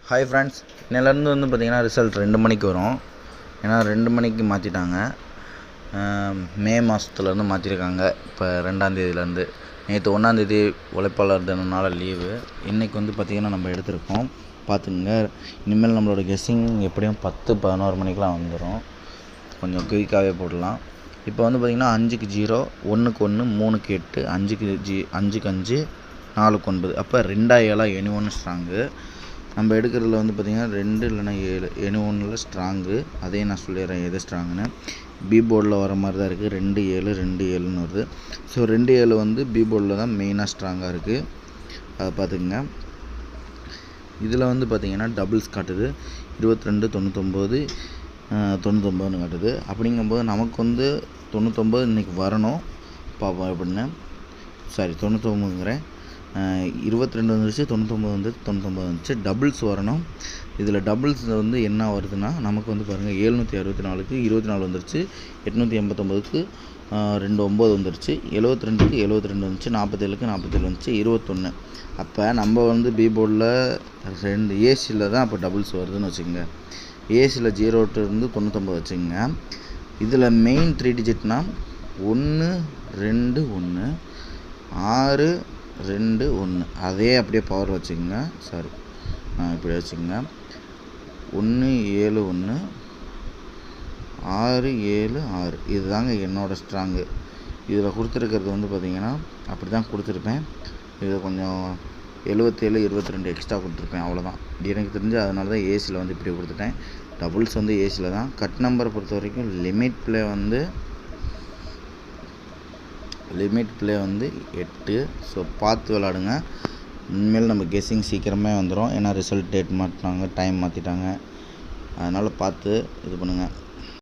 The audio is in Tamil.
ஹாய் ஃப்ரெண்ட்ஸ், இன்னிலேருந்து வந்து பார்த்திங்கன்னா ரிசல்ட் 2 மணிக்கு வரும். ஏன்னா 2 மணிக்கு மாற்றிட்டாங்க. மே மாதத்துலேருந்து மாற்றிருக்காங்க. இப்போ 2ஆம் தேதியிலேருந்து. நேற்று 1ஆம் தேதி உழைப்பாளர் தினம்னால லீவு. இன்றைக்கி வந்து பார்த்திங்கன்னா நம்ம எடுத்திருக்கோம். பார்த்துங்க, இனிமேல் நம்மளோட கெஸ்ஸிங் எப்படியும் 10-11 மணிக்கெலாம் வந்துடும். கொஞ்சம் குயிக்காகவே போடலாம். இப்போ வந்து பார்த்திங்கன்னா 5க்கு 0, 1க்கு 1, 3க்கு 8, 5க்கு 5, 4க்கு 9. அப்போ 2-7 எனி1 ஸ்ட்ராங்கு. நம்ம எடுக்கிறதுல வந்து பார்த்திங்கன்னா 2 இல்லைனா 7 எனி1ல் ஸ்ட்ராங்கு. அதையும் நான் சொல்லிடுறேன் எது ஸ்ட்ராங்குன்னு. பி போர்டில் வர மாதிரி தான் இருக்குது. 2-7 2-7ன்னு வருது. ஸோ 2-7 வந்து பி போர்டில் தான் மெயினாக ஸ்ட்ராங்காக இருக்குது. அதை பார்த்துக்குங்க. இதில் வந்து பார்த்திங்கன்னா டபுள்ஸ் காட்டுது. 22 99 99ன்னு காட்டுது. அப்படிங்கும்போது நமக்கு வந்து 99 இன்றைக்கி வரணும். பார்ப்போம் எப்படின்னு. சாரி, 99ங்கிறேன். 22 வந்துருச்சு, 99 வந்து 99 வந்துச்சு. டபுள்ஸ் வரணும். இதில் டபுள்ஸ் வந்து என்ன வருதுன்னா, நமக்கு வந்து பாருங்கள் 764க்கு 24 வந்துருச்சு, 889க்கு 29 வந்துருச்சு, 72க்கு 72 வந்துச்சு, 47க்கு 47 வந்துச்சு, 21. அப்போ நம்ம வந்து பி போர்டில் 2 ஏசியில் தான் அப்போ டபுள்ஸ் வருதுன்னு வச்சுக்கோங்க. ஏசியில் 0 to 99 வச்சுக்கோங்க. இதில் மெயின் 3 டிஜிட்னால் 1 2 1 6 2 1. அதே அப்படியே பவர் வச்சுக்கோங்க. சாரி, இப்படி வச்சுக்கோங்க. 1 7 1 6 7 6. இதுதாங்க என்னோடய ஸ்ட்ராங்கு. இதில் கொடுத்துருக்கிறது வந்து பார்த்திங்கன்னா அப்படி தான் கொடுத்துருப்பேன். இதில் கொஞ்சம் 77 22 எக்ஸ்ட்ரா கொடுத்துருப்பேன், அவ்வளோதான். எனக்கு தெரிஞ்சு அதனால தான் ஏசியில் வந்து இப்படி கொடுத்துட்டேன். டபுள்ஸ் வந்து ஏசியில் தான். கட் நம்பரை பொறுத்த வரைக்கும் லிமிட் ப்ளே வந்து 8. ஸோ பார்த்து விளாடுங்க. இனிமேல் நம்ம கெஸ்ஸிங் சீக்கிரமே வந்துடும். ஏன்னா ரிசல்ட் டேட் மாற்றினாங்க, டைம் மாற்றிட்டாங்க. அதனால் பார்த்து இது பண்ணுங்கள்.